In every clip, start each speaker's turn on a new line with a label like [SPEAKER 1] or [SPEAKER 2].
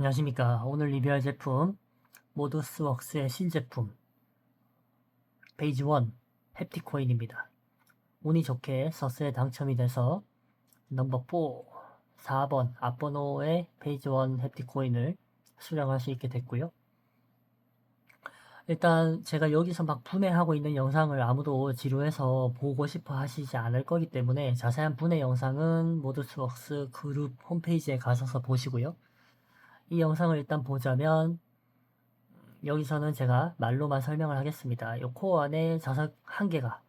[SPEAKER 1] 안녕하십니까. 오늘 리뷰할 제품 모드스웍스의 신제품 페이지 1 햅틱코인입니다. 운이 좋게 서스에 당첨이 돼서 넘버 4, 4번 앞번호의 페이지 1 햅틱코인을 수령할 수 있게 됐고요. 일단 제가 여기서 막 분해하고 있는 영상을 아무도 지루해서 보고 싶어 하시지 않을 거기 때문에 자세한 분해 영상은 모드스웍스 그룹 홈페이지에 가셔서 보시고요. 이 영상을 일단 보자면 여기서는 제가 말로만 설명을 하겠습니다. 이 코어 안에 자석 한 개가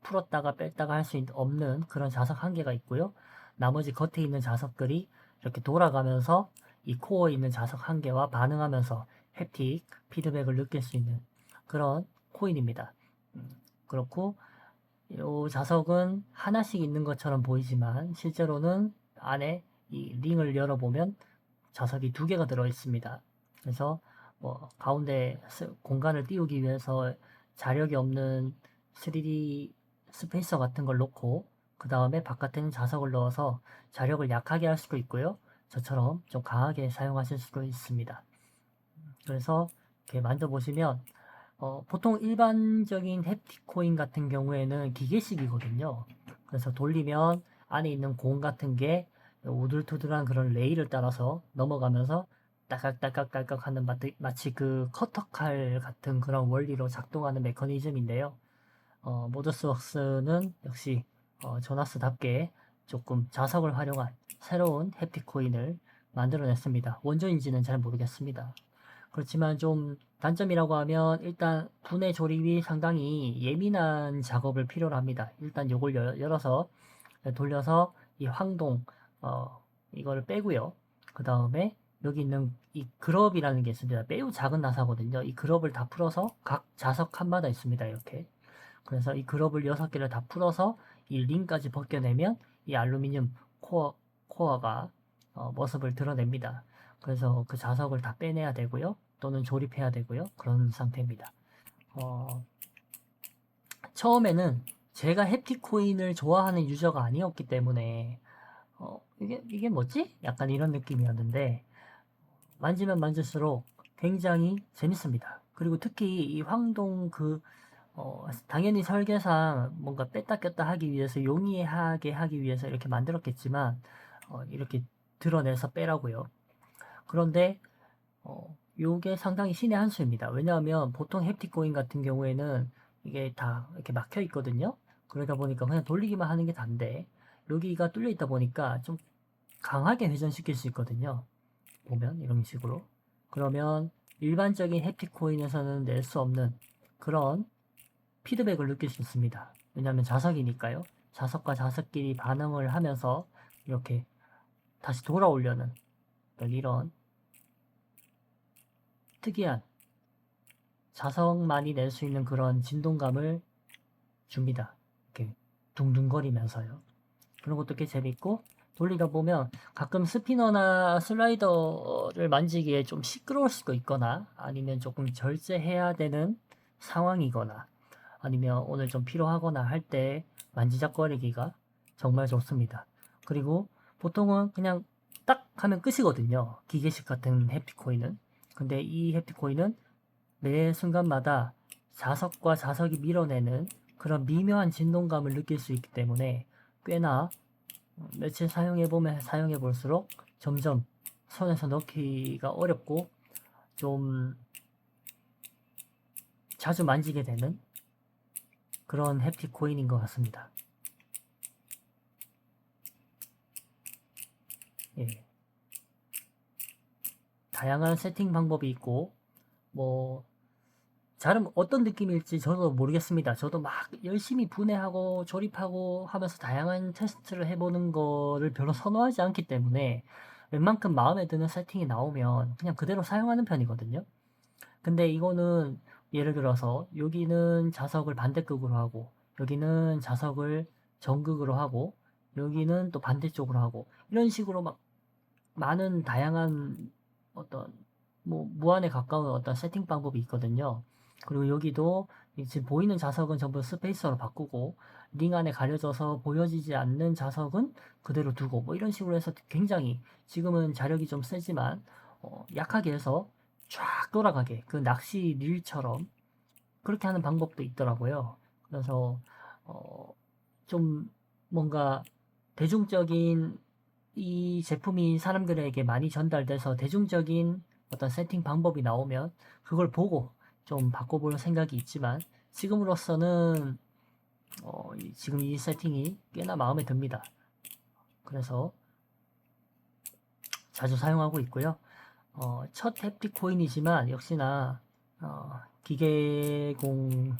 [SPEAKER 1] 풀었다가 뺐다가 할 수 없는 그런 자석 한 개가 있고요. 나머지 겉에 있는 자석들이 이렇게 돌아가면서 이 코어에 있는 자석 한 개와 반응하면서 햅틱 피드백을 느낄 수 있는 그런 코인입니다. 그렇고 이 자석은 하나씩 있는 것처럼 보이지만 실제로는 안에 이 링을 열어보면 자석이 두 개가 들어 있습니다. 그래서 가운데 공간을 띄우기 위해서 자력이 없는 3D 스페이서 같은 걸 놓고 그 다음에 바깥에는 자석을 넣어서 자력을 약하게 할 수도 있고요. 저처럼 좀 강하게 사용하실 수도 있습니다. 그래서 이렇게 만져보시면 보통 일반적인 햅틱코인 같은 경우에는 기계식이거든요. 그래서 돌리면 안에 있는 공 같은 게 우둘투둘한 그런 레일을 따라서 넘어가면서 딸깍딸깍딸깍 하는 마치 그 커터칼 같은 그런 원리로 작동하는 메커니즘인데요. 모드스웍스는 역시 조나스답게 조금 자석을 활용한 새로운 햅틱코인을 만들어냈습니다. 원조인지는 잘 모르겠습니다. 그렇지만 좀 단점이라고 하면 일단 분해 조립이 상당히 예민한 작업을 필요로 합니다. 일단 요걸 열어서 돌려서 이 황동 이거를 빼고요. 그 다음에 여기 있는 이 그럽이라는 게 있습니다. 매우 작은 나사거든요. 이 그럽을 다 풀어서 각 자석 칸마다 있습니다. 이렇게. 그래서 이 그럽을 6개를 다 풀어서 이 링까지 벗겨내면 이 알루미늄 코어가 모습을 드러냅니다. 그래서 그 자석을 다 빼내야 되고요. 또는 조립해야 되고요. 그런 상태입니다. 처음에는 제가 햅틱코인을 좋아하는 유저가 아니었기 때문에 이게 뭐지? 약간 이런 느낌이었는데 만지면 만질수록 굉장히 재밌습니다. 그리고 특히 이 황동 당연히 설계상 뭔가 뺐다 꼈다 하기 위해서 용이하게 하기 위해서 이렇게 만들었겠지만 이렇게 드러내서 빼라고요. 그런데 요게 상당히 신의 한 수입니다. 왜냐하면 보통 햅틱코인 같은 경우에는 이게 다 이렇게 막혀 있거든요. 그러다 보니까 그냥 돌리기만 하는 게 단데 여기가 뚫려 있다 보니까 좀 강하게 회전시킬 수 있거든요. 보면 이런 식으로. 그러면 일반적인 햅틱코인에서는 낼 수 없는 그런 피드백을 느낄 수 있습니다. 왜냐하면 자석이니까요. 자석과 자석끼리 반응을 하면서 이렇게 다시 돌아오려는 이런 특이한 자석만이 낼 수 있는 그런 진동감을 줍니다. 이렇게 둥둥거리면서요. 그런 것도 꽤 재밌고 돌리다 보면 가끔 스피너나 슬라이더를 만지기에 좀 시끄러울 수도 있거나 아니면 조금 절제해야 되는 상황이거나 아니면 오늘 좀 피로하거나 할 때 만지작거리기가 정말 좋습니다. 그리고 보통은 그냥 딱 하면 끝이거든요. 기계식 같은 햅틱코인은. 근데 이 햅틱코인은 매 순간마다 자석과 자석이 밀어내는 그런 미묘한 진동감을 느낄 수 있기 때문에 꽤나 며칠 사용해보면 사용해볼수록 점점 손에서 넣기가 어렵고 좀 자주 만지게 되는 그런 햅틱코인인 것 같습니다. 예. 다양한 세팅 방법이 있고 잘은 어떤 느낌일지 저도 모르겠습니다. 저도 막 열심히 분해하고 조립하고 하면서 다양한 테스트를 해보는 거를 별로 선호하지 않기 때문에 웬만큼 마음에 드는 세팅이 나오면 그냥 그대로 사용하는 편이거든요. 근데 이거는 예를 들어서 여기는 자석을 반대극으로 하고 여기는 자석을 정극으로 하고 여기는 또 반대쪽으로 하고 이런 식으로 막 많은 다양한 어떤 무한에 가까운 어떤 세팅 방법이 있거든요. 그리고 여기도 지금 보이는 자석은 전부 스페이서로 바꾸고 링 안에 가려져서 보여지지 않는 자석은 그대로 두고 뭐 이런 식으로 해서 굉장히 지금은 자력이 좀 세지만 약하게 해서 쫙 돌아가게 그 낚시 릴처럼 그렇게 하는 방법도 있더라고요. 그래서 좀 뭔가 대중적인 이 제품이 사람들에게 많이 전달돼서 대중적인 어떤 세팅 방법이 나오면 그걸 보고 좀 바꿔볼 생각이 있지만 지금으로서는 지금 이 세팅이 꽤나 마음에 듭니다. 그래서 자주 사용하고 있고요. 첫 햅틱 코인이지만 역시나 기계공으로서의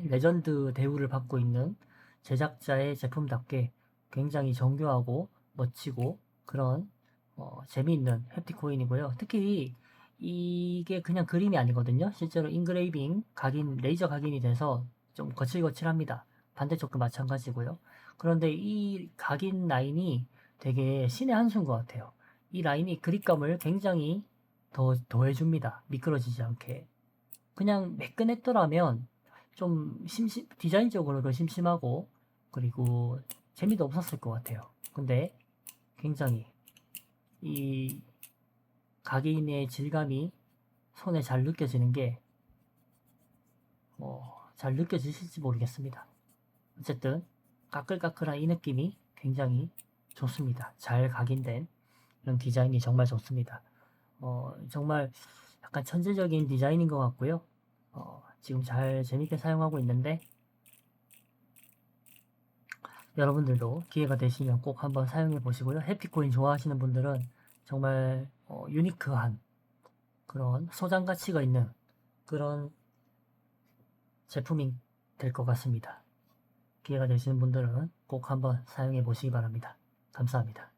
[SPEAKER 1] 레전드 대우를 받고 있는 제작자의 제품답게 굉장히 정교하고 멋지고 그런 재미있는 햅틱 코인이고요. 특히 이게 그냥 그림이 아니거든요. 실제로 인그레이빙 각인, 레이저 각인이 돼서 좀 거칠거칠합니다. 반대쪽도 마찬가지고요. 그런데 이 각인 라인이 되게 신의 한 수인 것 같아요. 이 라인이 그립감을 굉장히 더해줍니다. 미끄러지지 않게. 그냥 매끈했더라면 좀 디자인적으로도 심심하고 그리고 재미도 없었을 것 같아요. 근데 굉장히 이 각인의 질감이 손에 잘 느껴지는 게 잘 느껴지실지 모르겠습니다. 어쨌든 까끌까끌한 이 느낌이 굉장히 좋습니다. 잘 각인된 이런 디자인이 정말 좋습니다. 정말 약간 천재적인 디자인인 것 같고요. 지금 잘 재밌게 사용하고 있는데 여러분들도 기회가 되시면 꼭 한번 사용해 보시고요. 해피코인 좋아하시는 분들은 정말 유니크한 그런 소장 가치가 있는 그런 제품이 될 것 같습니다. 기회가 되시는 분들은 꼭 한번 사용해 보시기 바랍니다. 감사합니다.